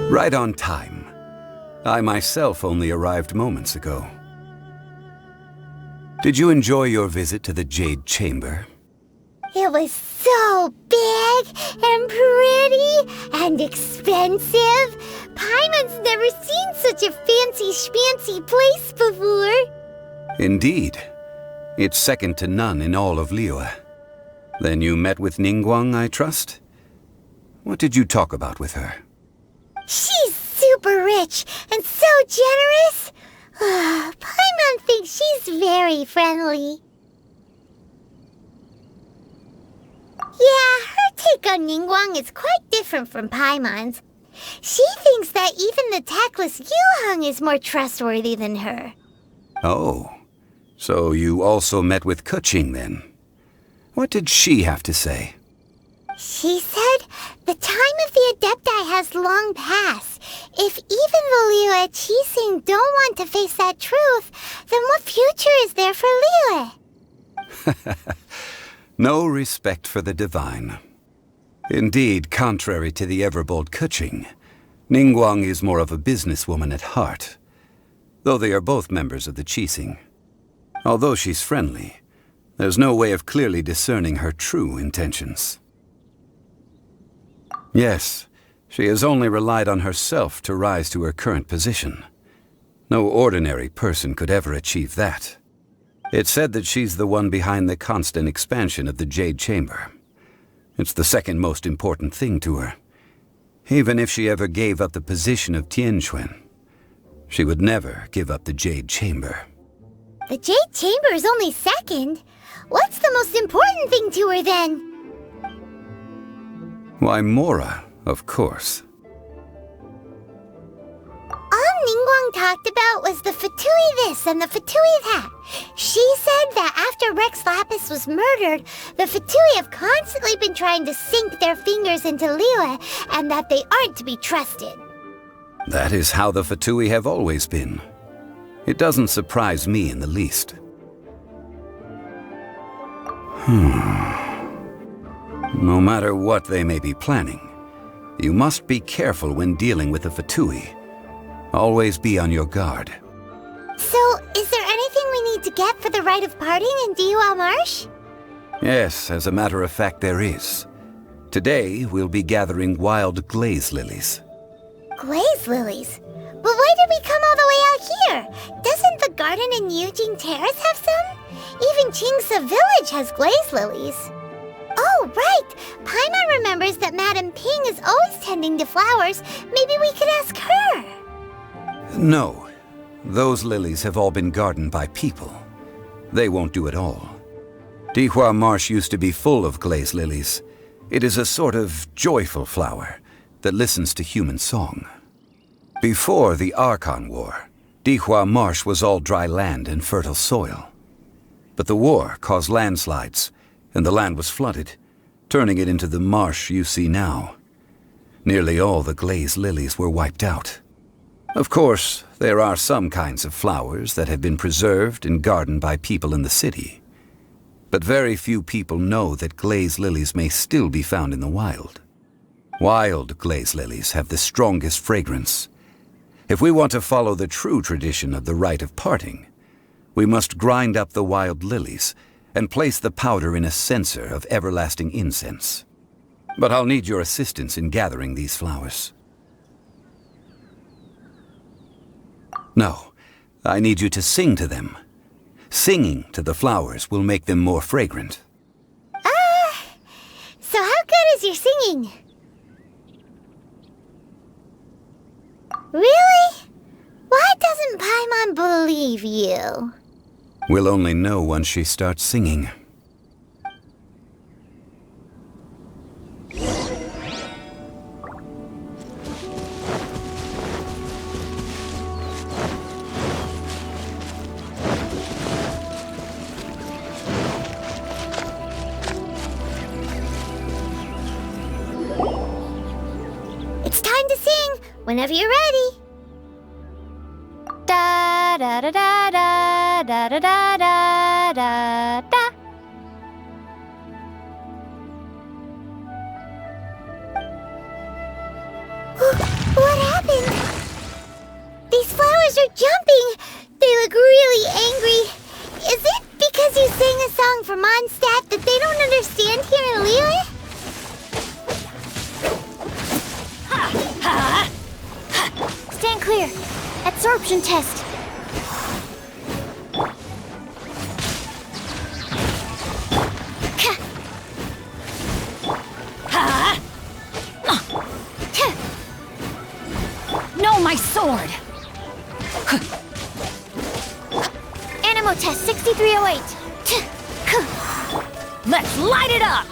Right on time. I myself only arrived moments ago. Did you enjoy your visit to the Jade Chamber? It was so big and pretty and expensive. Paimon's never seen such a fancy schmancy place before. Indeed. It's second to none in all of Liyue. Then you met with Ningguang, I trust? What did you talk about with her? She's super rich and so generous. Paimon thinks she's very friendly. Yeah, her take on Ningguang is quite different from Paimon's. She thinks that even the tactless Yuheng is more trustworthy than her. Oh, so you also met with Keqing then? What did she have to say? She said the time of the Adepti has long passed. If even the Liyue Qixing don't want to face that truth, then what future is there for Liyue? No respect for the divine. Indeed, contrary to the ever-bold Keqing, Ningguang is more of a businesswoman at heart, though they are both members of the Qixing. Although she's friendly, there's no way of clearly discerning her true intentions. Yes, she has only relied on herself to rise to her current position. No ordinary person could ever achieve that. It's said that she's the one behind the constant expansion of the Jade Chamber. It's the second most important thing to her. Even if she ever gave up the position of Tianquan, she would never give up the Jade Chamber. The Jade Chamber is only second. What's the most important thing to her then? Why, Mora, of course. All Ningguang talked about was the Fatui this and the Fatui that. She said that after Rex Lapis was murdered, the Fatui have constantly been trying to sink their fingers into Liyue, and that they aren't to be trusted. That is how the Fatui have always been. It doesn't surprise me in the least. No matter what they may be planning, you must be careful when dealing with the Fatui. Always be on your guard. So, is there anything we need to get for the rite of parting in Dihua Marsh? Yes, as a matter of fact, there is. Today, we'll be gathering wild glaze lilies. Glaze lilies? But why did we come all the way out here? Doesn't the garden in Yujing Terrace have some? Even Qingse Village has glaze lilies. Oh, right! Paimon remembers that Madame Ping is always tending to flowers. Maybe we could ask her. No. Those lilies have all been gardened by people. They won't do it all. Dihua Marsh used to be full of glaze lilies. It is a sort of joyful flower that listens to human song. Before the Archon War, Dihua Marsh was all dry land and fertile soil. But the war caused landslides, and the land was flooded, turning it into the marsh you see now. Nearly all the glaze lilies were wiped out. Of course, there are some kinds of flowers that have been preserved and gardened by people in the city. But very few people know that glaze lilies may still be found in the wild. Wild glaze lilies have the strongest fragrance. If we want to follow the true tradition of the rite of parting, we must grind up the wild lilies and place the powder in a censer of everlasting incense. But I'll need your assistance in gathering these flowers. No, I need you to sing to them. Singing to the flowers will make them more fragrant. So how good is your singing? Really? Why doesn't Paimon believe you? We'll only know once she starts singing. It's time to sing, whenever you're ready. Da da da da da da da da da da da. What happened? flowers are jumping. They look really angry. Is it because you sang a song for Mondstadt that they don't understand here in Liyue? Stand clear. Absorption test. No, my sword! Animo test 6308. Let's light it up!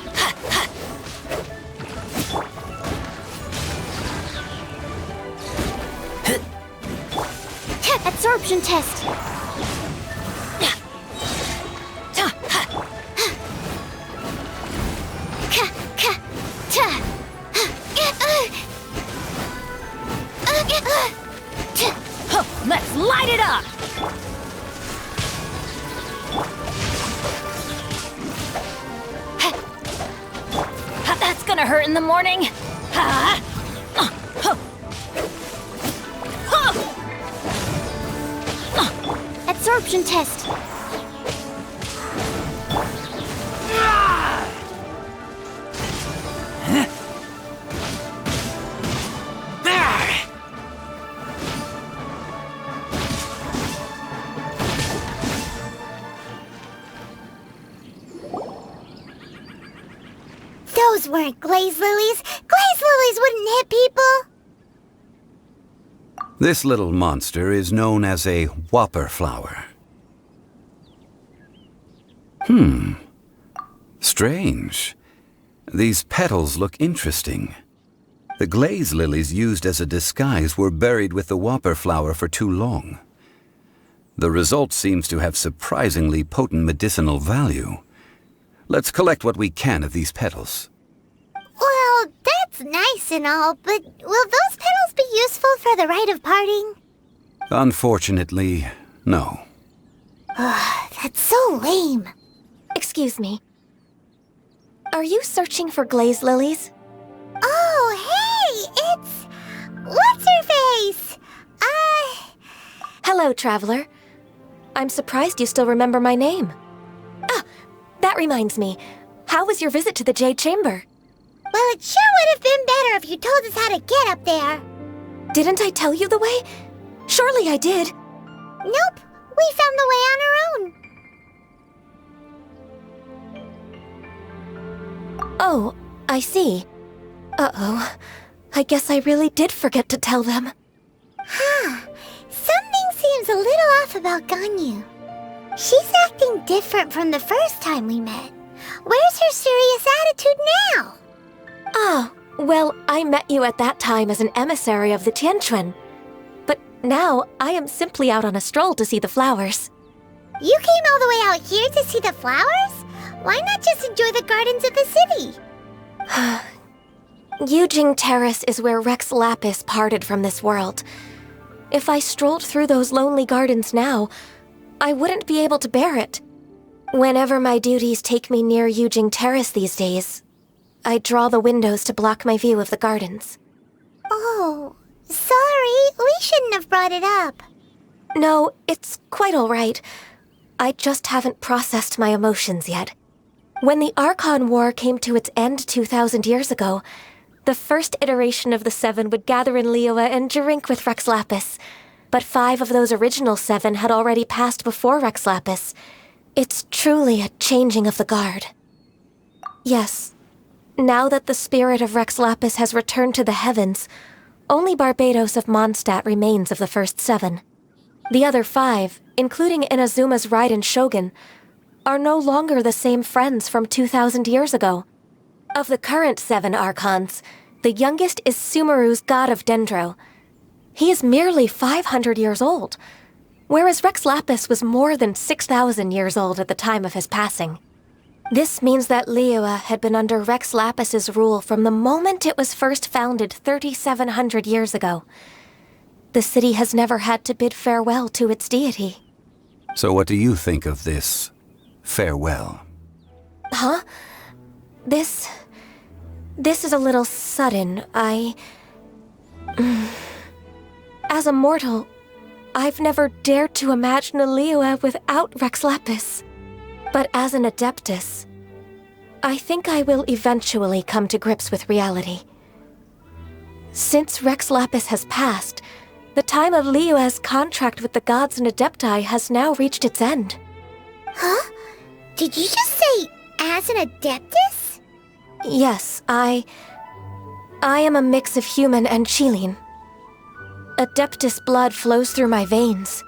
Absorption test. Let's light it up! That's gonna hurt in the morning. Absorption test. Those weren't glaze lilies. Glaze lilies wouldn't hit people. This little monster is known as a whopper flower. Strange. These petals look interesting. The glaze lilies used as a disguise were buried with the whopper flower for too long. The result seems to have surprisingly potent medicinal value. Let's collect what we can of these petals. Well, that's nice and all, but will those petals be useful for the rite of parting? Unfortunately, no. That's so lame. Excuse me. Are you searching for glaze lilies? Oh, hey, it's... What's-her-face? Hello, traveler. I'm surprised you still remember my name. Ah, that reminds me. How was your visit to the Jade Chamber? Well, it sure would have been better if you told us how to get up there. Didn't I tell you the way? Surely I did. Nope, we found the way on our own. Oh, I see. Uh-oh. I guess I really did forget to tell them. Something seems a little off about Ganyu. She's acting different from the first time we met. Where's her serious attitude now? Ah, well, I met you at that time as an emissary of the Tianquan. But now, I am simply out on a stroll to see the flowers. You came all the way out here to see the flowers? Why not just enjoy the gardens of the city? Yujing Terrace is where Rex Lapis parted from this world. If I strolled through those lonely gardens now, I wouldn't be able to bear it. Whenever my duties take me near Yujing Terrace these days, I draw the windows to block my view of the gardens. Oh, sorry, we shouldn't have brought it up. No, it's quite all right. I just haven't processed my emotions yet. When the Archon War came to its end 2,000 years ago, the first iteration of the Seven would gather in Liyue and drink with Rex Lapis. But 5 of those original 7 had already passed before Rex Lapis. It's truly a changing of the guard. Yes, now that the spirit of Rex Lapis has returned to the heavens, only Barbados of Mondstadt remains of the first 7. The other 5, including Inazuma's Raiden Shogun, are no longer the same friends from 2,000 years ago. Of the current 7 Archons, the youngest is Sumeru's god of Dendro. He is merely 500 years old, whereas Rex Lapis was more than 6,000 years old at the time of his passing. This means that Liyue had been under Rex Lapis's rule from the moment it was first founded 3,700 years ago. The city has never had to bid farewell to its deity. So what do you think of this farewell? Huh? This is a little sudden. As a mortal, I've never dared to imagine a Liyue without Rex Lapis. But as an Adeptus, I think I will eventually come to grips with reality. Since Rex Lapis has passed, the time of Liyue's contract with the gods and Adepti has now reached its end. Huh? Did you just say, as an Adeptus? Yes, I am a mix of human and Chilean. Adeptus blood flows through my veins.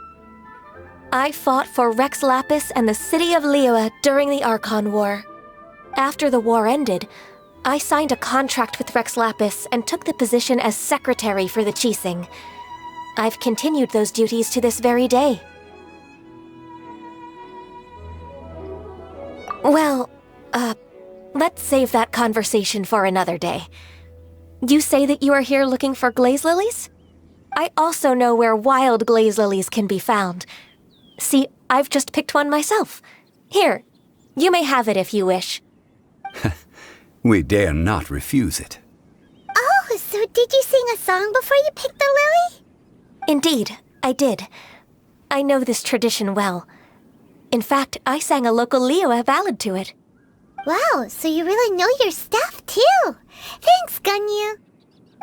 I fought for Rex Lapis and the city of Liyue during the Archon War. After the war ended, I signed a contract with Rex Lapis and took the position as secretary for the Qixing. I've continued those duties to this very day. Well, let's save that conversation for another day. You say that you are here looking for glaze lilies? I also know where wild glaze lilies can be found. See, I've just picked one myself. Here, you may have it if you wish. We dare not refuse it. Oh, so did you sing a song before you picked the lily? Indeed, I did. I know this tradition well. In fact, I sang a local Liyue ballad to it. Wow, so you really know your stuff, too. Thanks, Ganyu.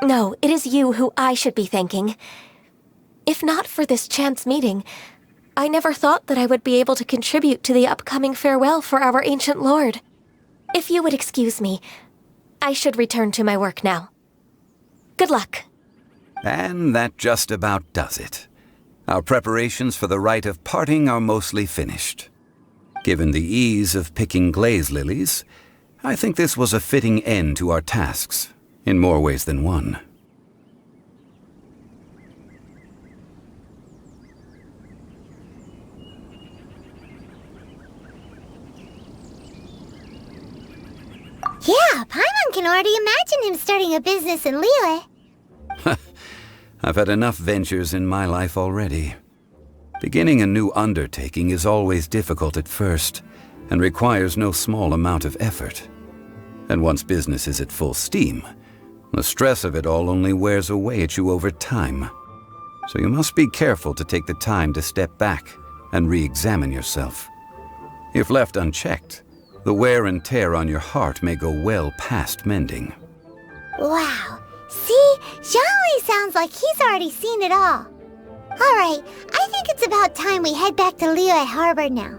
No, it is you who I should be thanking. If not for this chance meeting, I never thought that I would be able to contribute to the upcoming farewell for our ancient lord. If you would excuse me, I should return to my work now. Good luck. And that just about does it. Our preparations for the rite of parting are mostly finished. Given the ease of picking glaze lilies, I think this was a fitting end to our tasks, in more ways than one. Yeah, Paimon can already imagine him starting a business in Liyue. I've had enough ventures in my life already. Beginning a new undertaking is always difficult at first, and requires no small amount of effort. And once business is at full steam, the stress of it all only wears away at you over time. So you must be careful to take the time to step back and re-examine yourself. If left unchecked, the wear and tear on your heart may go well past mending. Wow. See? Zhongli sounds like he's already seen it all. Alright, I think it's about time we head back to Liyue Harbor now.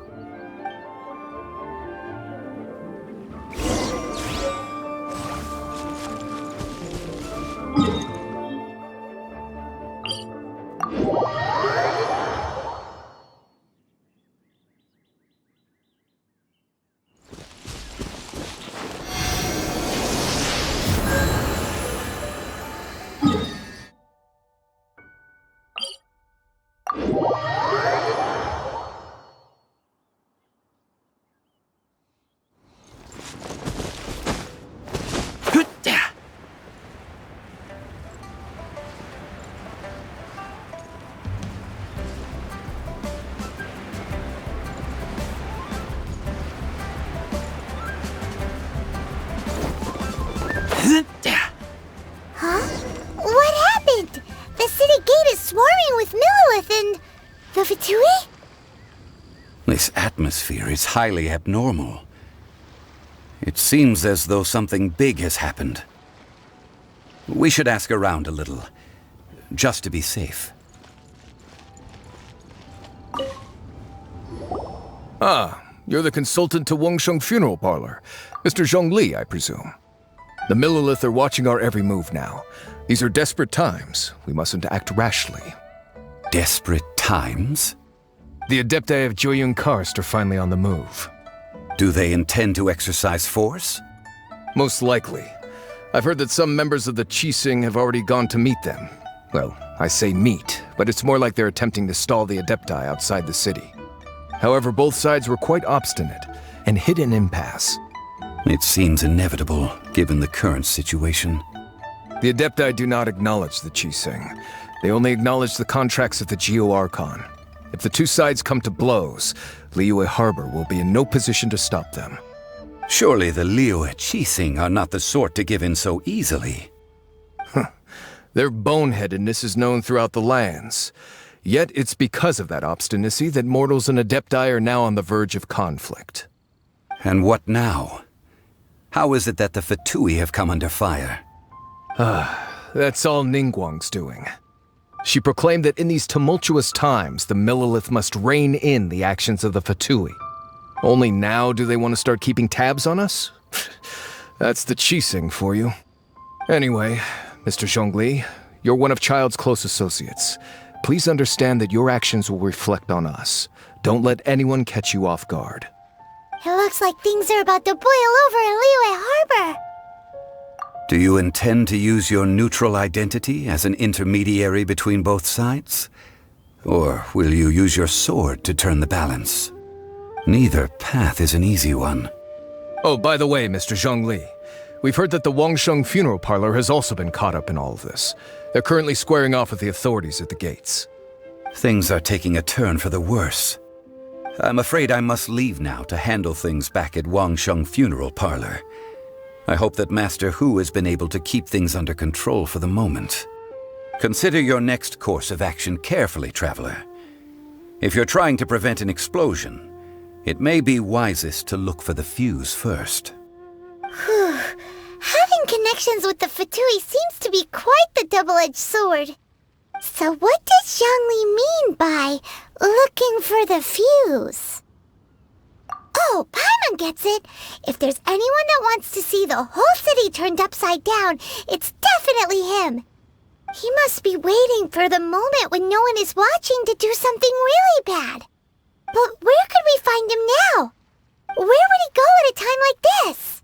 Huh? What happened? The city gate is swarming with Millilith and... the Vitui? This atmosphere is highly abnormal. It seems as though something big has happened. We should ask around a little, just to be safe. Ah, you're the consultant to Wengsheng Funeral Parlor. Mr. Zhongli, I presume. The Millilith are watching our every move now. These are desperate times. We mustn't act rashly. Desperate times? The Adepti of Joyun Karst are finally on the move. Do they intend to exercise force? Most likely. I've heard that some members of the Qixing have already gone to meet them. Well, I say meet, but it's more like they're attempting to stall the Adepti outside the city. However, both sides were quite obstinate and hit an impasse. It seems inevitable, given the current situation. The Adepti do not acknowledge the Qixing. They only acknowledge the contracts of the Geo-Archon. If the two sides come to blows, Liyue Harbor will be in no position to stop them. Surely the Liyue Qixing are not the sort to give in so easily. Their boneheadedness is known throughout the lands. Yet it's because of that obstinacy that mortals and Adepti are now on the verge of conflict. And what now? How is it that the Fatui have come under fire? That's all Ningguang's doing. She proclaimed that in these tumultuous times, the Millelith must rein in the actions of the Fatui. Only now do they want to start keeping tabs on us? That's the Qixing for you. Anyway, Mr. Zhongli, you're one of Childe's close associates. Please understand that your actions will reflect on us. Don't let anyone catch you off guard. It looks like things are about to boil over in Liyue Harbor. Do you intend to use your neutral identity as an intermediary between both sides? Or will you use your sword to turn the balance? Neither path is an easy one. Oh, by the way, Mr. Zhongli, we've heard that the Wangsheng funeral parlor has also been caught up in all of this. They're currently squaring off with the authorities at the gates. Things are taking a turn for the worse. I'm afraid I must leave now to handle things back at Wangsheng funeral parlor. I hope that Master Hu has been able to keep things under control for the moment. Consider your next course of action carefully, traveler. If you're trying to prevent an explosion, it may be wisest to look for the fuse first. Whew. Having connections with the Fatui seems to be quite the double-edged sword. So what does Zhongli mean by looking for the fuse? Oh, Paimon gets it. If there's anyone that wants to see the whole city turned upside down, it's definitely him. He must be waiting for the moment when no one is watching to do something really bad. But where could we find him now? Where would he go at a time like this?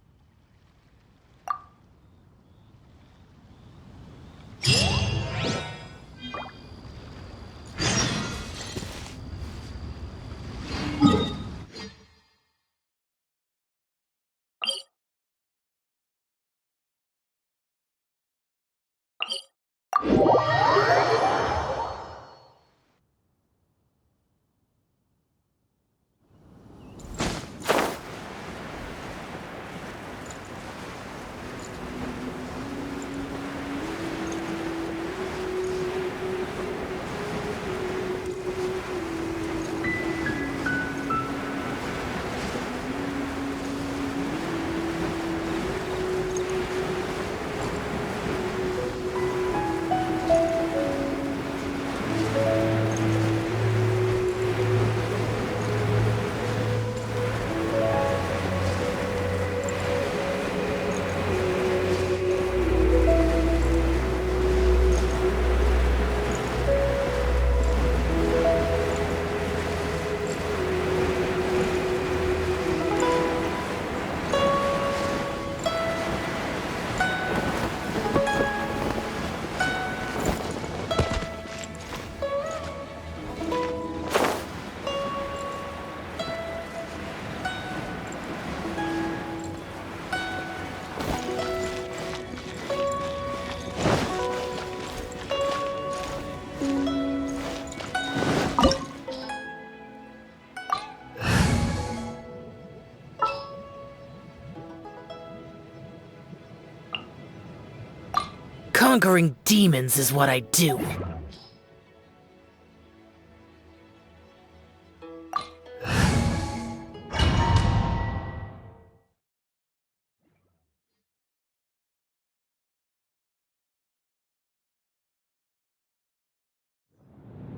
Conquering demons is what I do.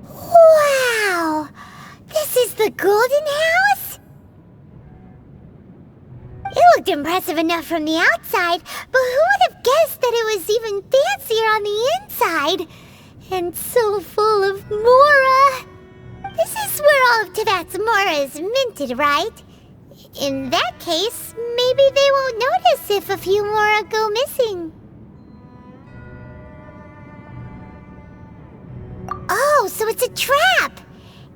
Wow! This is the Golden House? It looked impressive enough from the outside, but who would have guessed that it was even fancier on the inside? And so full of Mora! This is where all of Teyvat's Mora is minted, right? In that case, maybe they won't notice if a few Mora go missing. Oh, so it's a trap!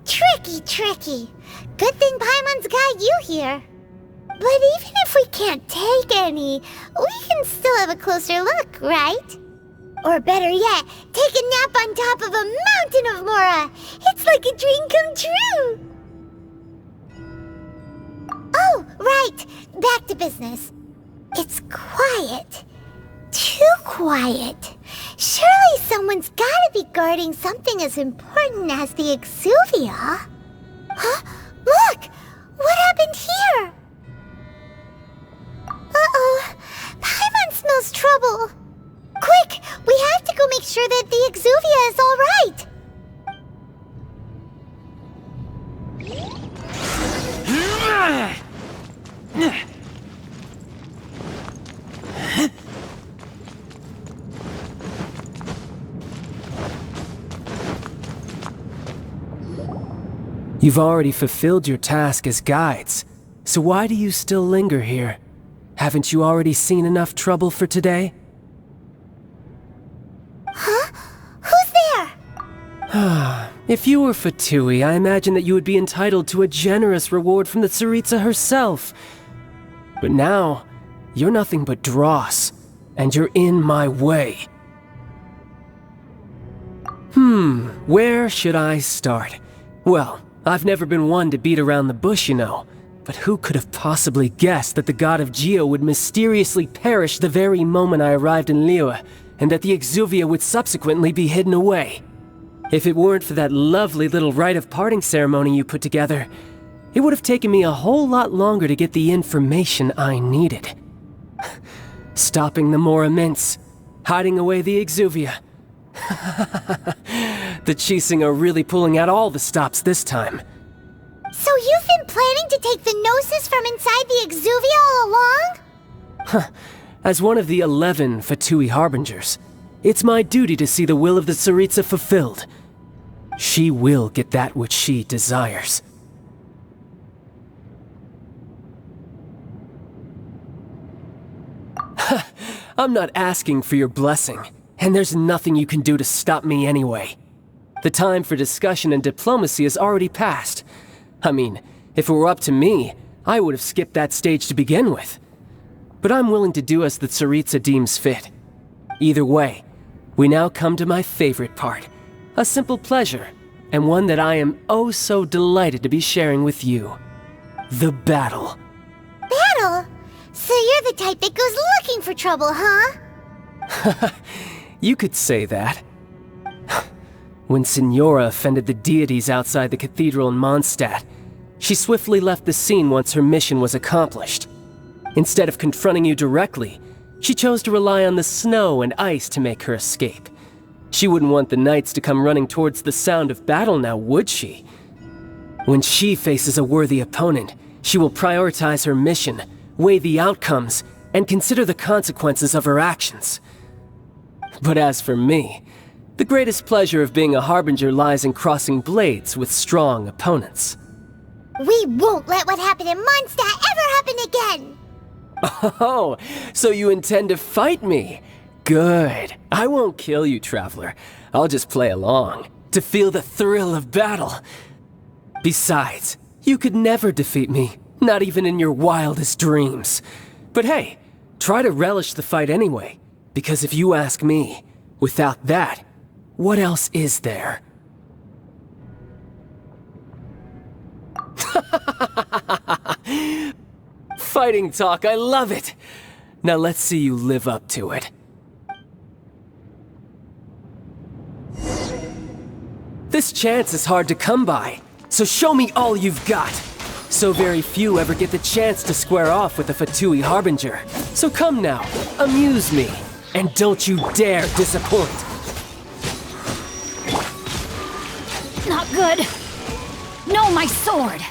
Tricky, tricky. Good thing Paimon's got you here. But even if we can't take any, we can still have a closer look, right? Or better yet, take a nap on top of a mountain of Mora! It's like a dream come true! Oh, right! Back to business. It's quiet. Too quiet. Surely someone's gotta be guarding something as important as the Exuvia. Huh? Look! What happened here? Uh-oh. Paimon smells trouble. Quick! We have to go make sure that the Exuvia is alright! You've already fulfilled your task as guides, so why do you still linger here? Haven't you already seen enough trouble for today? Huh? Who's there? If you were Fatui, I imagine that you would be entitled to a generous reward from the Tsaritsa herself. But now, you're nothing but dross, and you're in my way. Where should I start? Well, I've never been one to beat around the bush, you know. But who could have possibly guessed that the god of Geo would mysteriously perish the very moment I arrived in Liyue, and that the Exuvia would subsequently be hidden away? If it weren't for that lovely little rite of parting ceremony you put together, it would have taken me a whole lot longer to get the information I needed. Stopping the Mora Mints, hiding away the Exuvia. The Chising are really pulling out all the stops this time. So you've been planning to take the Gnosis from inside the Exuvia all along? As one of the 11 Fatui Harbingers, it's my duty to see the will of the Tsaritsa fulfilled. She will get that which she desires. I'm not asking for your blessing, and there's nothing you can do to stop me anyway. The time for discussion and diplomacy has already passed. I mean, if it were up to me, I would have skipped that stage to begin with. But I'm willing to do as the Tsaritsa deems fit. Either way, we now come to my favorite part. A simple pleasure, and one that I am oh so delighted to be sharing with you. The battle. Battle? So you're the type that goes looking for trouble, huh? You could say that. When Signora offended the deities outside the cathedral in Mondstadt, she swiftly left the scene once her mission was accomplished. Instead of confronting you directly, she chose to rely on the snow and ice to make her escape. She wouldn't want the knights to come running towards the sound of battle now, would she? When she faces a worthy opponent, she will prioritize her mission, weigh the outcomes, and consider the consequences of her actions. But as for me, the greatest pleasure of being a Harbinger lies in crossing blades with strong opponents. We won't let what happened in Mondstadt ever happen again! Oh, so you intend to fight me? Good. I won't kill you, Traveler. I'll just play along, to feel the thrill of battle. Besides, you could never defeat me, not even in your wildest dreams. But hey, try to relish the fight anyway, because if you ask me, without that, what else is there? Fighting talk, I love it! Now let's see you live up to it. This chance is hard to come by, so show me all you've got. So very few ever get the chance to square off with a Fatui Harbinger. So come now, amuse me, and don't you dare disappoint. Not good. No, my sword.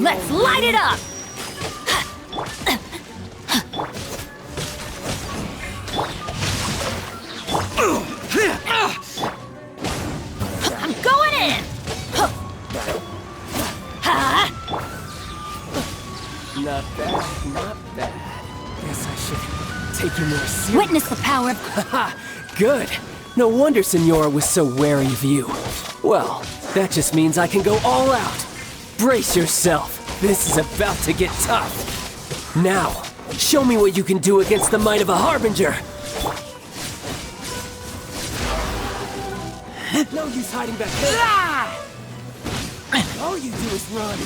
Let's light it up! I'm going in! Not bad, not bad. Guess I should take you more seriously. Witness the power of... Haha, good. No wonder Signora was so wary of you. Well, that just means I can go all out. Brace yourself. This is about to get tough. Now, show me what you can do against the might of a Harbinger. No use hiding back there. All you do is run.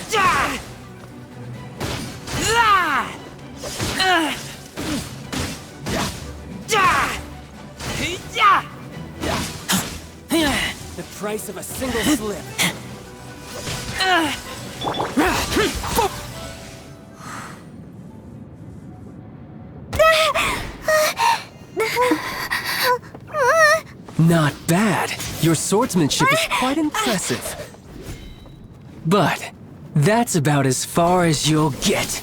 The price of a single slip. Not bad. Your swordsmanship is quite impressive. But that's about as far as you'll get.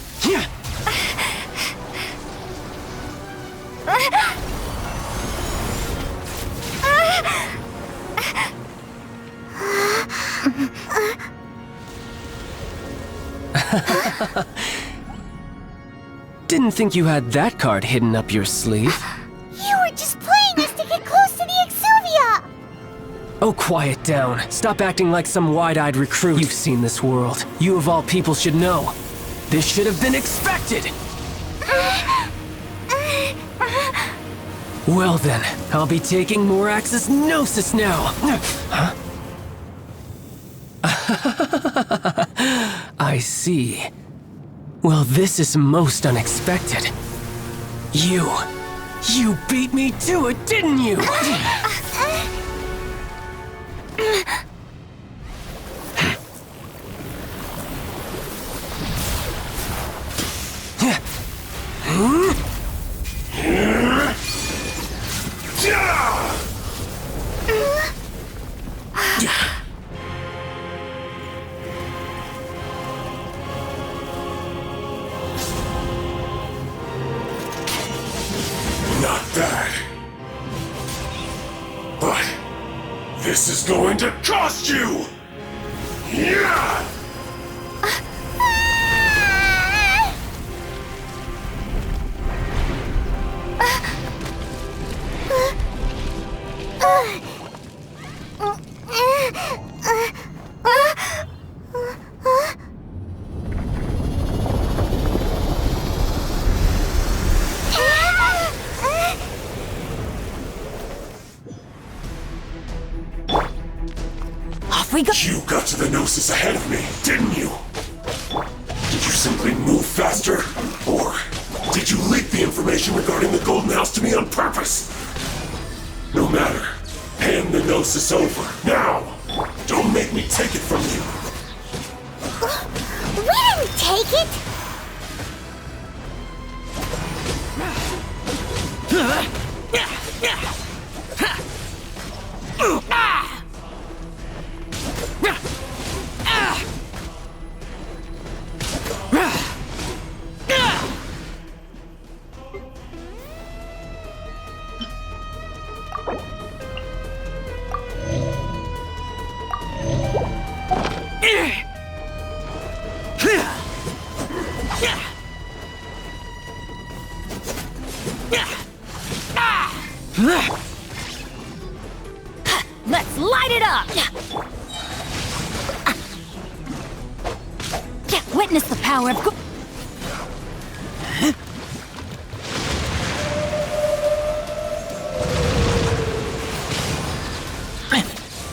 Didn't think you had that card hidden up your sleeve. You were just playing us to get close to the Exuvia! Oh, quiet down. Stop acting like some wide-eyed recruit. You've seen this world. You of all people should know. This should have been expected! Well then, I'll be taking Morax's Gnosis now! Huh? I see. Well, this is most unexpected. You beat me to it, didn't you? Not bad. But this is going to cost you! Yeah! Off we go. You got to the Gnosis ahead of me, didn't you? Did you simply move faster? Or did you leak the information regarding the Golden House to me on purpose? No matter. Hand the Gnosis over, now! Don't make me take it from you! We didn't take it! Let's light it up! Witness the power of...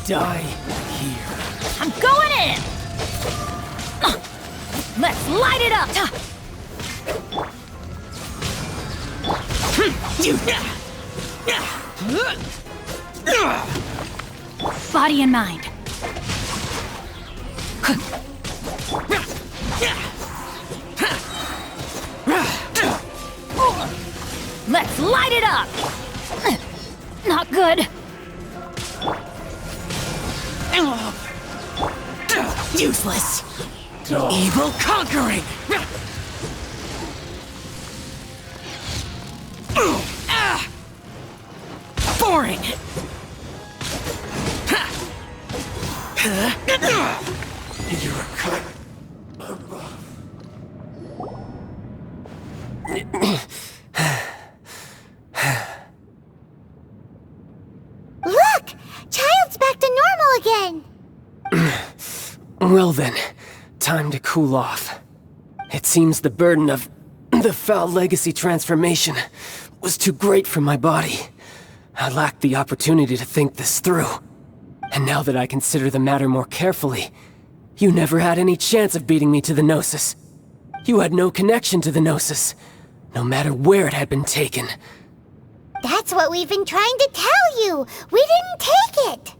Die here. I'm going in! Let's light it up! Body and mind. Let's light it up! Not good. Useless. Evil conquering! Boring! You're a cut above. Look! Childe's back to normal again! Well then, time to cool off. It seems the burden of the foul legacy transformation was too great for my body. I lacked the opportunity to think this through. And now that I consider the matter more carefully, you never had any chance of beating me to the Gnosis. You had no connection to the Gnosis, no matter where it had been taken. That's what we've been trying to tell you! We didn't take it!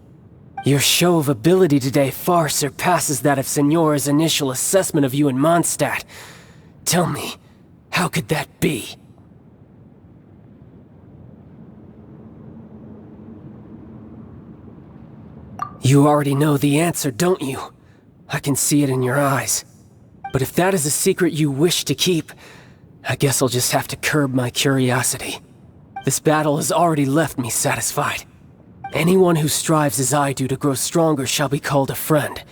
Your show of ability today far surpasses that of Signora's initial assessment of you in Mondstadt. Tell me, how could that be? You already know the answer, don't you? I can see it in your eyes. But if that is a secret you wish to keep, I guess I'll just have to curb my curiosity. This battle has already left me satisfied. Anyone who strives as I do to grow stronger shall be called a friend,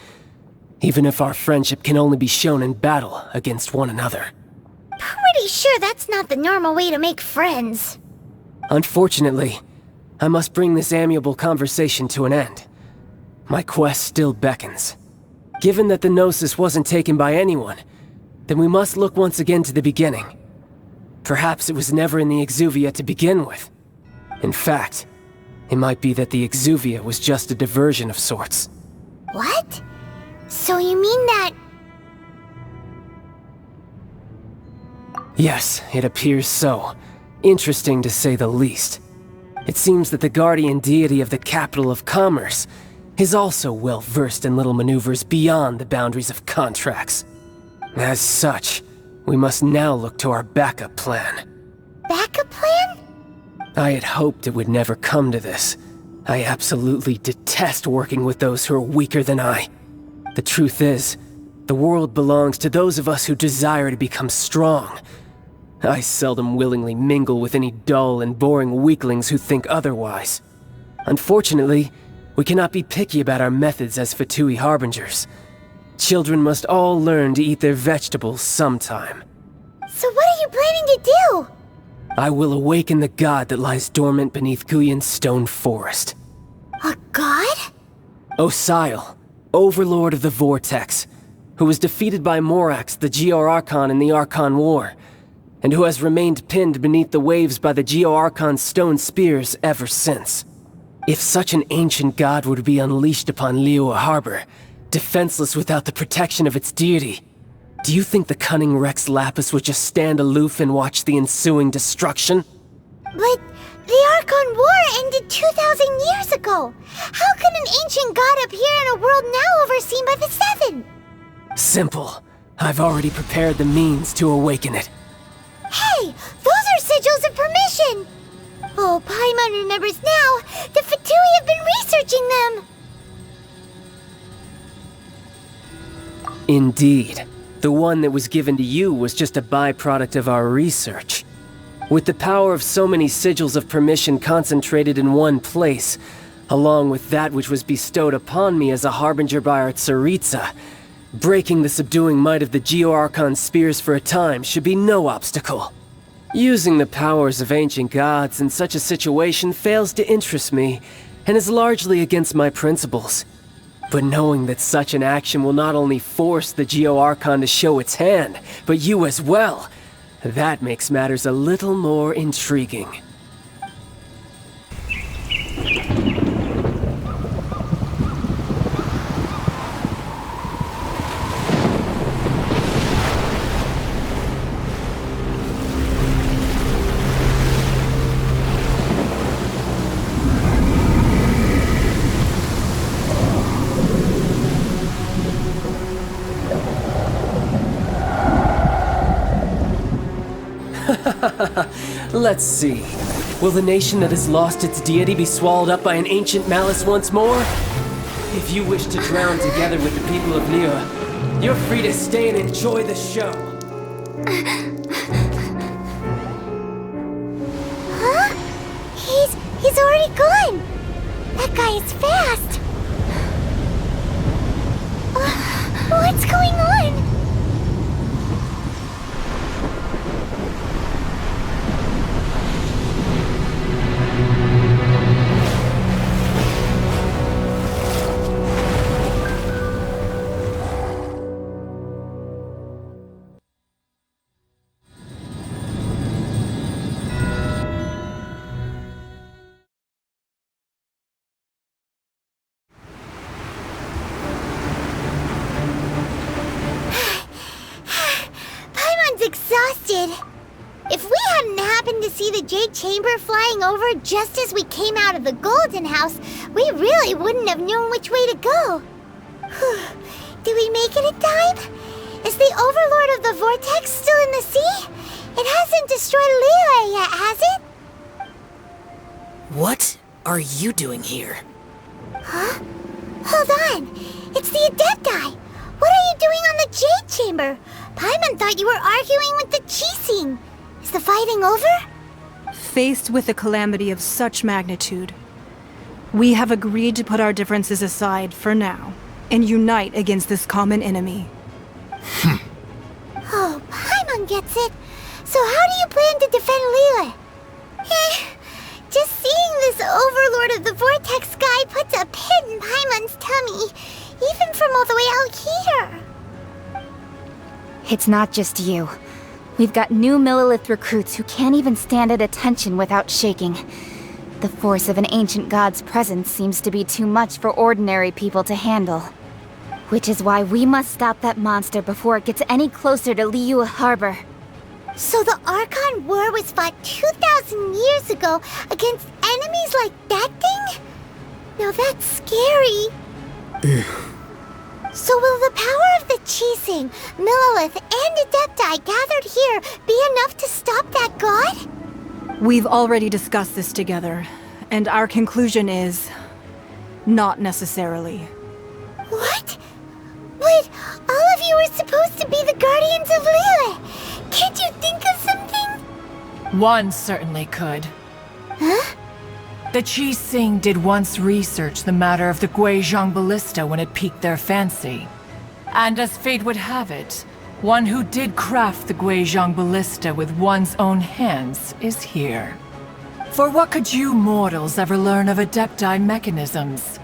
even if our friendship can only be shown in battle against one another. Pretty sure that's not the normal way to make friends. Unfortunately, I must bring this amiable conversation to an end. My quest still beckons. Given that the Gnosis wasn't taken by anyone, then we must look once again to the beginning. Perhaps it was never in the Exuvia to begin with. In fact, it might be that the Exuvia was just a diversion of sorts. What? So you mean that... Yes, it appears so. Interesting to say the least. It seems that the guardian deity of the capital of commerce is also well versed in little maneuvers beyond the boundaries of contracts. As such, we must now look to our backup plan. Backup plan? I had hoped it would never come to this. I absolutely detest working with those who are weaker than I. The truth is, the world belongs to those of us who desire to become strong. I seldom willingly mingle with any dull and boring weaklings who think otherwise. Unfortunately, we cannot be picky about our methods as Fatui Harbingers. Children must all learn to eat their vegetables sometime. So what are you planning to do? I will awaken the god that lies dormant beneath Guyon's stone forest. A god? Osial, overlord of the Vortex, who was defeated by Morax, the Geo-Archon in the Archon War, and who has remained pinned beneath the waves by the Geo-Archon's stone spears ever since. If such an ancient god were to be unleashed upon Liyue Harbor, defenseless without the protection of its deity, do you think the cunning Rex Lapis would just stand aloof and watch the ensuing destruction? But the Archon War ended 2,000 years ago. How can an ancient god appear in a world now overseen by the Seven? Simple. I've already prepared the means to awaken it. Hey, those are sigils of permission! Oh, Paimon remembers now. The Fatui have been researching them. Indeed. The one that was given to you was just a byproduct of our research. With the power of so many sigils of permission concentrated in one place, along with that which was bestowed upon me as a harbinger by our Tsaritsa, breaking the subduing might of the Geo-Archon spears for a time should be no obstacle. Using the powers of ancient gods in such a situation fails to interest me, and is largely against my principles. But knowing that such an action will not only force the Geo-Archon to show its hand, but you as well, that makes matters a little more intriguing. Let's see. Will the nation that has lost its deity be swallowed up by an ancient malice once more? If you wish to drown together with the people of Liyue, you're free to stay and enjoy the show. Huh? He's already gone. That guy is fast. What's going on? happened to see the Jade Chamber flying over just as we came out of the Golden House, we really wouldn't have known which way to go. Did we make it in time? Is the Overlord of the Vortex still in the sea? It hasn't destroyed Liyue yet, has it? What are you doing here? Huh? Hold on. It's the Adepti. What are you doing on the Jade Chamber? Paimon thought you were arguing with the Qixing. Is the fighting over? Faced with a calamity of such magnitude, we have agreed to put our differences aside for now and unite against this common enemy. Oh, Paimon gets it. So how do you plan to defend Liyue? Just seeing this Overlord of the Vortex guy puts a pit in Paimon's tummy, even from all the way out here. It's not just you. We've got new Millilith recruits who can't even stand at attention without shaking. The force of an ancient god's presence seems to be too much for ordinary people to handle. Which is why we must stop that monster before it gets any closer to Liyue Harbor. So the Archon War was fought 2,000 years ago against enemies like that thing? Now that's scary. So will the power of the Qixing, Millilith, and Adepti gathered here be enough to stop that god? We've already discussed this together, and our conclusion is... not necessarily. What? But all of you were supposed to be the Guardians of Liyue. Can't you think of something? One certainly could. Huh? The Qixing did once research the matter of the Guizhong Ballista when it piqued their fancy. And as fate would have it, one who did craft the Guizhong Ballista with one's own hands is here. For what could you mortals ever learn of Adepti mechanisms?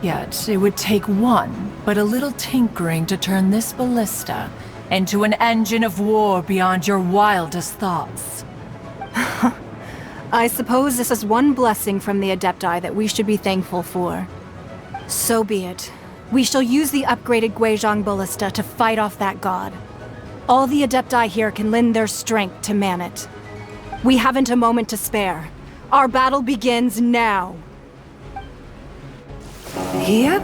Yet, it would take one, but a little tinkering to turn this ballista into an engine of war beyond your wildest thoughts. I suppose this is one blessing from the Adepti that we should be thankful for. So be it. We shall use the upgraded Guizhong Ballista to fight off that god. All the Adepti here can lend their strength to man it. We haven't a moment to spare. Our battle begins now. Yep.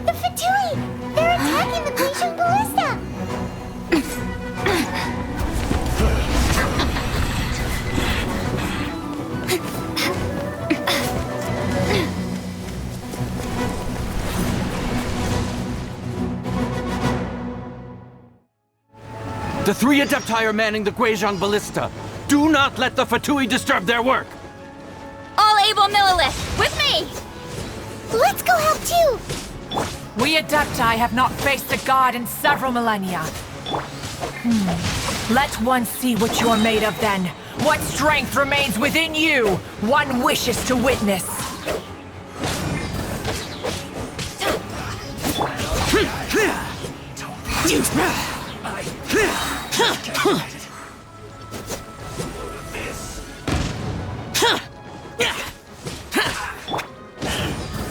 The Fatui! They're attacking the Guizhong Ballista! The three Adepti are manning the Guizhong Ballista. Do not let the Fatui disturb their work! All able Millilith, with me! Let's go help too! We Adepti have not faced a god in several millennia. Let one see what you're made of then. What strength remains within you, one wishes to witness.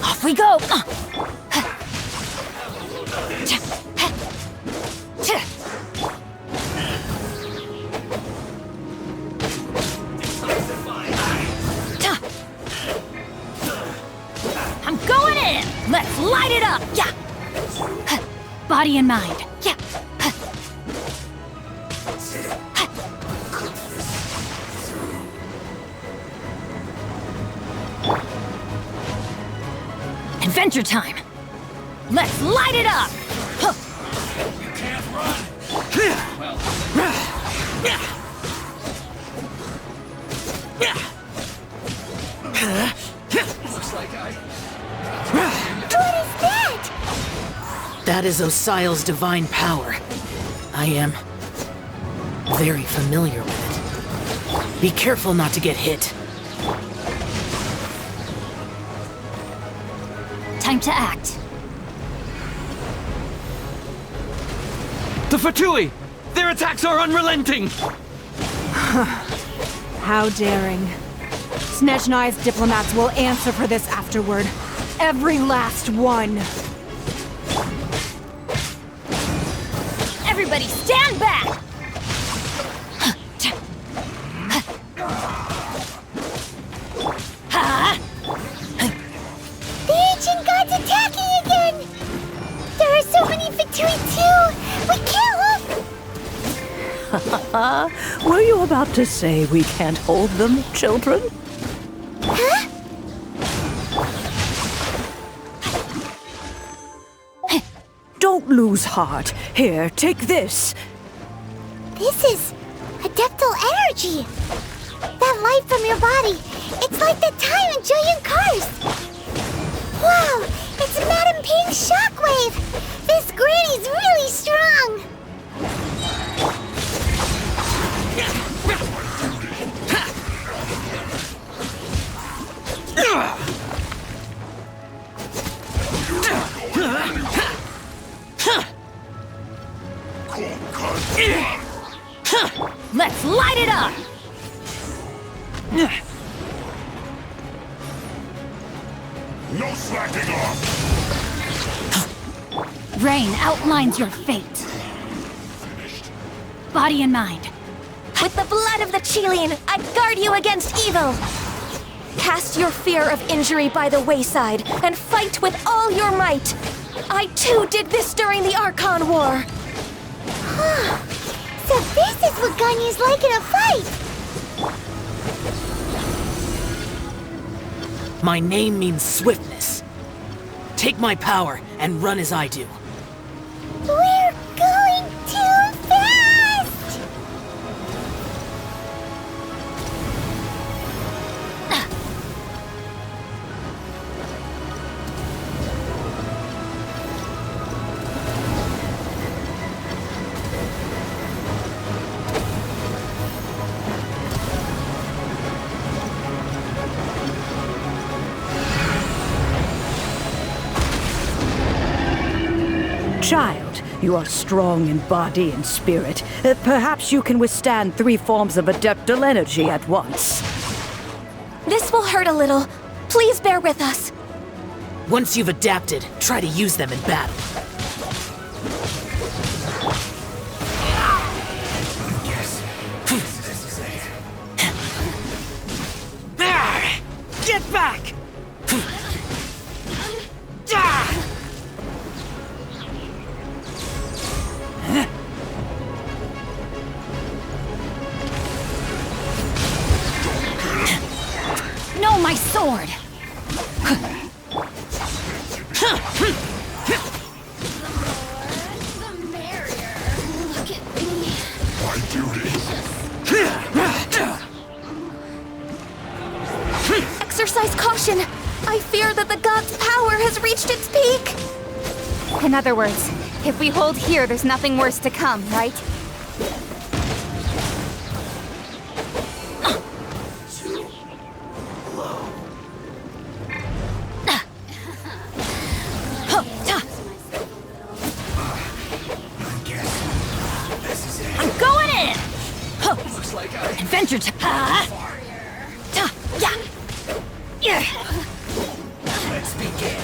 Off we go! I'm going in! Let's light it up! Yeah! Body and mind. Yeah! Adventure time! Let's light it up! You can't run! That is Osial's divine power. I am very familiar with it. Be careful not to get hit. Time to act. The Fatui! Their attacks are unrelenting! How daring. Snezhnai's diplomats will answer for this afterward. Every last one. Everybody stand back! The ancient god's attacking again! There are so many Fatui too! We can't look! Were you about to say we can't hold them, children? Huh? Don't lose heart. Here, take this. This is adeptal energy! That light from your body, it's like the time in Julian Cars! Wow, it's Madame Ping's shockwave! This granny's really strong! Let's light it up! No slacking off! Rain outlines your fate. Body and mind. With the blood of the Chilean, I guard you against evil! Cast your fear of injury by the wayside, and fight with all your might! I too did this during the Archon War! So this is what Ganyu's like in a fight! My name means swiftness. Take my power and run as I do. We're going too fast! Child, you are strong in body and spirit. Perhaps you can withstand 3 forms of adeptal energy at once. This will hurt a little. Please bear with us. Once you've adapted, try to use them in battle. Get back! No, my sword! My duty. Exercise caution! I fear that the god's power has reached its peak! In other words, if we hold here, there's nothing worse to come, right? I'm going in! Adventure time! Yeah! Let's begin.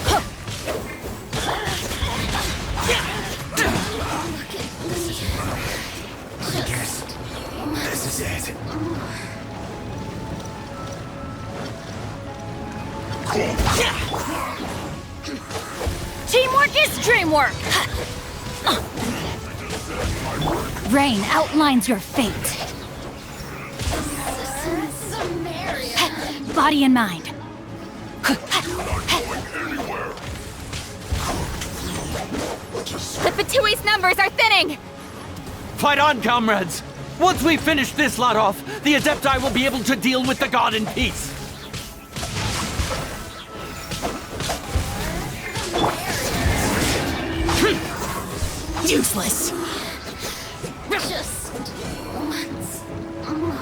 This is it. Teamwork is dreamwork! Rain outlines your fate. Body and mind. The Fatui's numbers are thinning! Fight on, comrades! Once we finish this lot off, the Adepti will be able to deal with the god in peace. Useless. Just once more.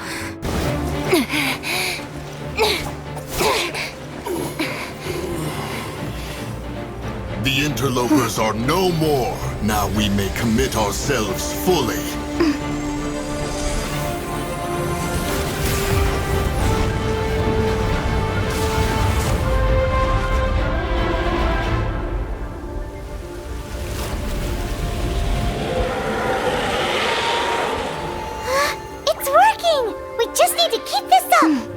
The interlopers are no more. Now we may commit ourselves fully. It's working! We just need to keep this up!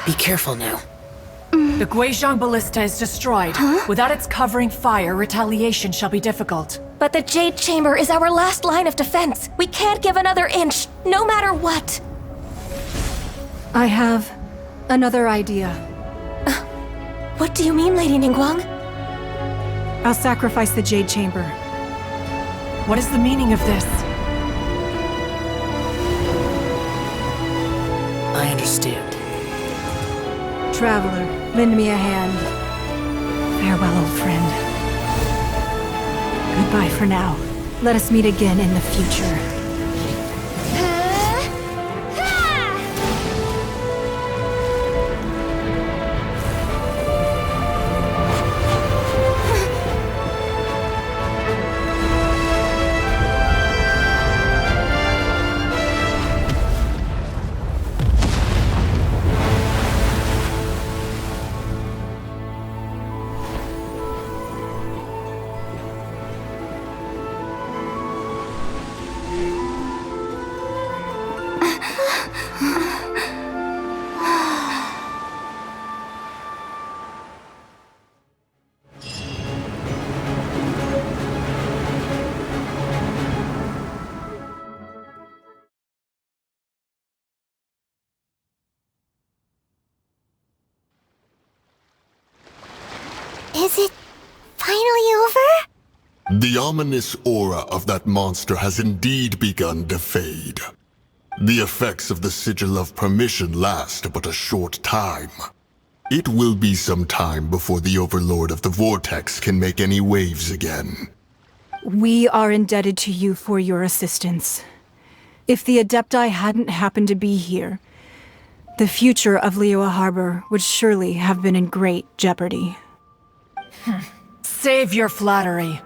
Be careful now. The Guizhong Ballista is destroyed. Without its covering fire, retaliation shall be difficult. But the Jade Chamber is our last line of defense. We can't give another inch, no matter what. I have another idea. What do you mean, Lady Ningguang? I'll sacrifice the Jade Chamber. What is the meaning of this? I understand. Traveler, lend me a hand. Farewell, old friend. Goodbye for now. Let us meet again in the future. Is it finally over? The ominous aura of that monster has indeed begun to fade. The effects of the Sigil of Permission last but a short time. It will be some time before the Overlord of the Vortex can make any waves again. We are indebted to you for your assistance. If the Adepti hadn't happened to be here, the future of Liyue Harbor would surely have been in great jeopardy. Save your flattery.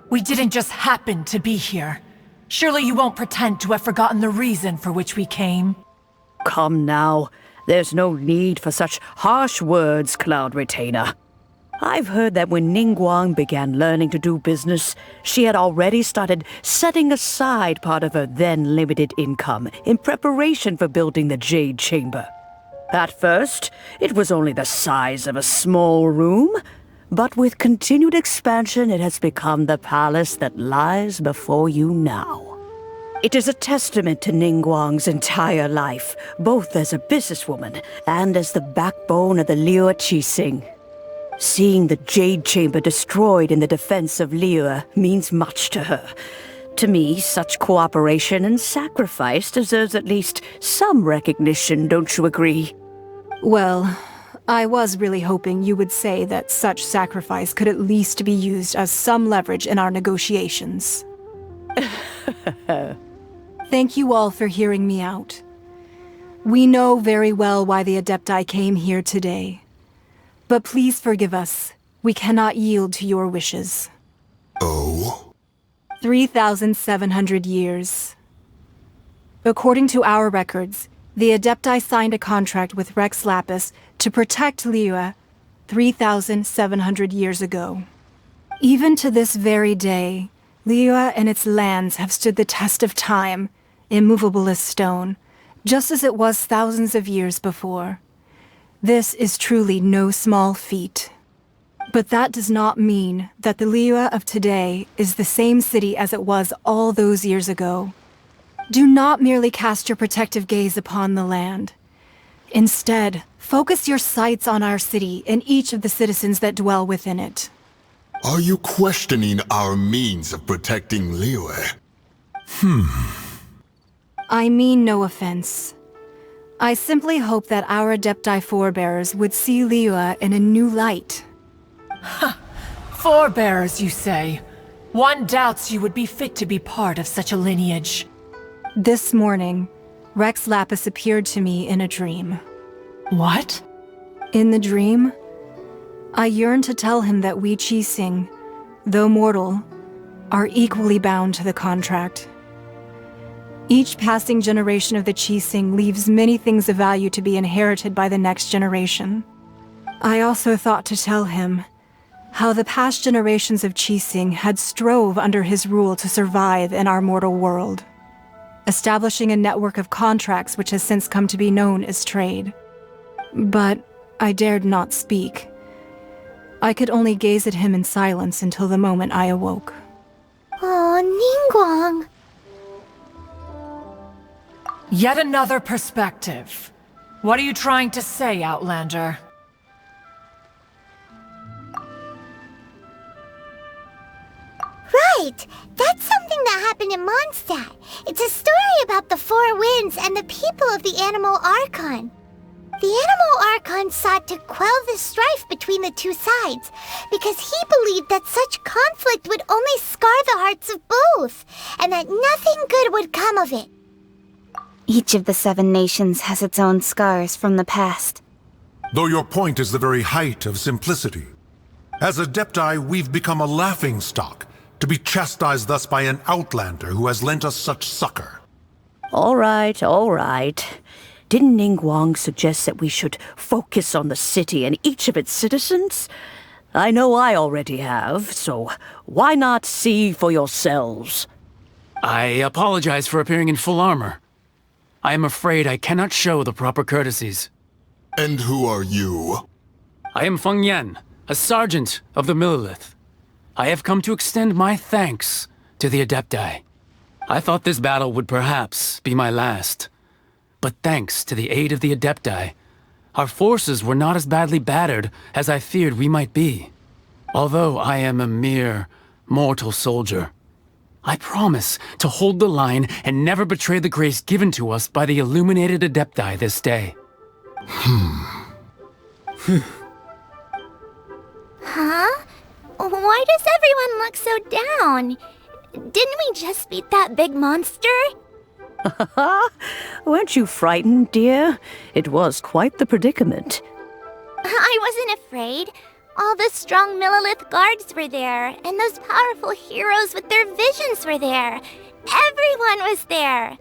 We didn't just happen to be here. Surely you won't pretend to have forgotten the reason for which we came. Come now. There's no need for such harsh words, Cloud Retainer. I've heard that when Ningguang began learning to do business, she had already started setting aside part of her then limited income in preparation for building the Jade Chamber. At first, it was only the size of a small room, but with continued expansion, it has become the palace that lies before you now. It is a testament to Ningguang's entire life, both as a businesswoman and as the backbone of the Liyue Qixing. Seeing the Jade Chamber destroyed in the defense of Liyue means much to her. To me, such cooperation and sacrifice deserves at least some recognition, don't you agree? Well, I was really hoping you would say that such sacrifice could at least be used as some leverage in our negotiations. Thank you all for hearing me out. We know very well why the Adepti came here today. But please forgive us. We cannot yield to your wishes. Oh? 3,700 years. According to our records, the Adepti signed a contract with Rex Lapis to protect Liyue 3,700 years ago. Even to this very day, Liyue and its lands have stood the test of time, immovable as stone, just as it was thousands of years before. This is truly no small feat. But that does not mean that the Liyue of today is the same city as it was all those years ago. Do not merely cast your protective gaze upon the land. Instead, focus your sights on our city and each of the citizens that dwell within it. Are you questioning our means of protecting Liyue? I mean no offense. I simply hope that our Adepti forebears would see Liyue in a new light. Forebears, you say? One doubts you would be fit to be part of such a lineage. This morning, Rex Lapis appeared to me in a dream. What? In the dream, I yearned to tell him that we Qixing, though mortal, are equally bound to the contract. Each passing generation of the Qixing leaves many things of value to be inherited by the next generation. I also thought to tell him how the past generations of Qixing had strove under his rule to survive in our mortal world, establishing a network of contracts which has since come to be known as trade. But I dared not speak. I could only gaze at him in silence until the moment I awoke. Oh, Ningguang. Yet another perspective. What are you trying to say, Outlander? Right! That's something that happened in Mondstadt. It's a story about the Four Winds and the people of the Animal Archon. The Animal Archon sought to quell the strife between the two sides, because he believed that such conflict would only scar the hearts of both, and that nothing good would come of it. Each of the 7 nations has its own scars from the past. Though your point is the very height of simplicity. As Adepti, we've become a laughingstock, to be chastised thus by an outlander who has lent us such succor. All right, all right. Didn't Ningguang suggest that we should focus on the city and each of its citizens? I know I already have, so why not see for yourselves? I apologize for appearing in full armor. I am afraid I cannot show the proper courtesies. And who are you? I am Feng Yan, a sergeant of the Millelith. I have come to extend my thanks to the Adepti. I thought this battle would perhaps be my last. But thanks to the aid of the Adepti, our forces were not as badly battered as I feared we might be. Although I am a mere mortal soldier, I promise to hold the line and never betray the grace given to us by the illuminated Adepti this day. Huh? Why does everyone look so down? Didn't we just beat that big monster? Weren't you frightened, dear? It was quite the predicament. I wasn't afraid. All the strong Millelith guards were there, and those powerful heroes with their visions were there. Everyone was there.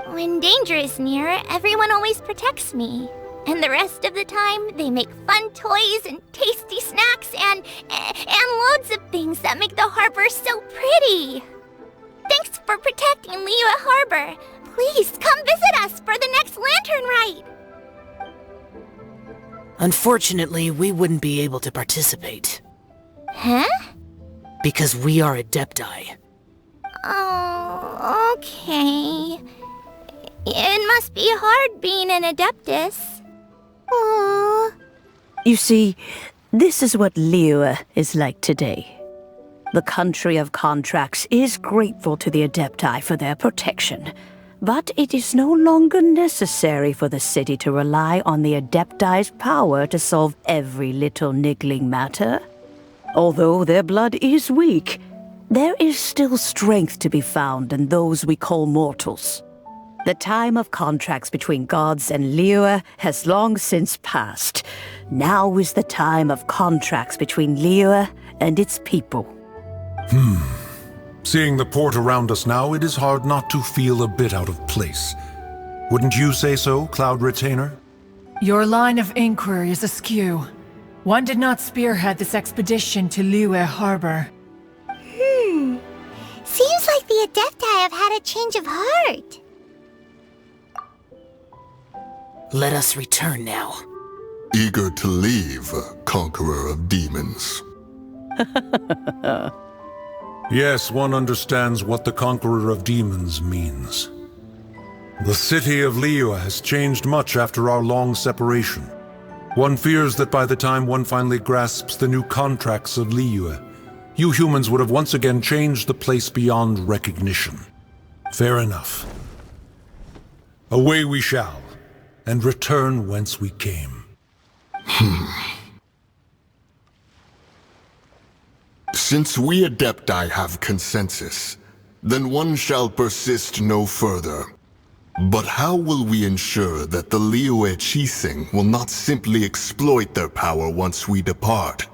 When danger is near, everyone always protects me. And the rest of the time, they make fun toys and tasty snacks and loads of things that make the harbor so pretty. Thanks for protecting Liyue Harbor. Please come visit us for the next lantern rite. Unfortunately, we wouldn't be able to participate. Huh? Because we are Adepti. Oh, okay. It must be hard being an Adeptus. Aww. You see, this is what Liyue is like today. The country of contracts is grateful to the Adepti for their protection, but it is no longer necessary for the city to rely on the Adepti's power to solve every little niggling matter. Although their blood is weak, there is still strength to be found in those we call mortals. The time of contracts between gods and Liyue has long since passed. Now is the time of contracts between Liyue and its people. Seeing the port around us now, it is hard not to feel a bit out of place. Wouldn't you say so, Cloud Retainer? Your line of inquiry is askew. One did not spearhead this expedition to Liyue Harbor. Seems like the Adepti have had a change of heart. Let us return now. Eager to leave, Conqueror of Demons. Yes, one understands what the Conqueror of Demons means. The city of Liyue has changed much after our long separation. One fears that by the time one finally grasps the new contracts of Liyue, you humans would have once again changed the place beyond recognition. Fair enough. Away we shall, and return whence we came. Since we Adepti have consensus, then one shall persist no further. But how will we ensure that the Liyue Qixing will not simply exploit their power once we depart?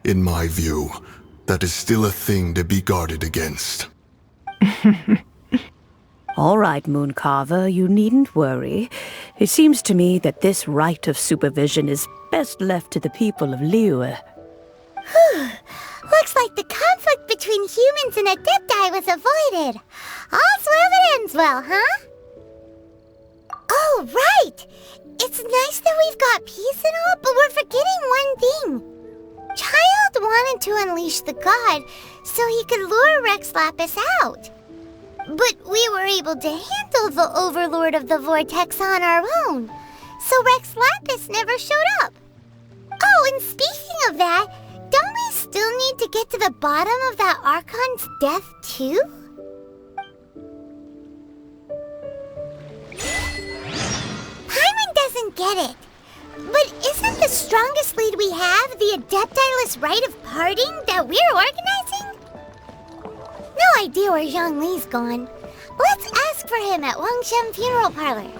In my view, that is still a thing to be guarded against. All right, Mooncarver, you needn't worry. It seems to me that this right of supervision is best left to the people of Liyue. Looks like the conflict between humans and Adepti was avoided. All's well that ends well, huh? Oh, right! It's nice that we've got peace and all, but we're forgetting one thing. Childe wanted to unleash the god so he could lure Rex Lapis out. But we were able to handle the Overlord of the Vortex on our own, so Rex Lapis never showed up. Oh, and speaking of that, don't we still need to get to the bottom of that Archon's death, too? Paimon doesn't get it. But isn't the strongest lead we have the Adepti-less rite of parting that we're organizing? No idea where Zhongli's gone. Let's ask for him at Wangshan Funeral Parlor.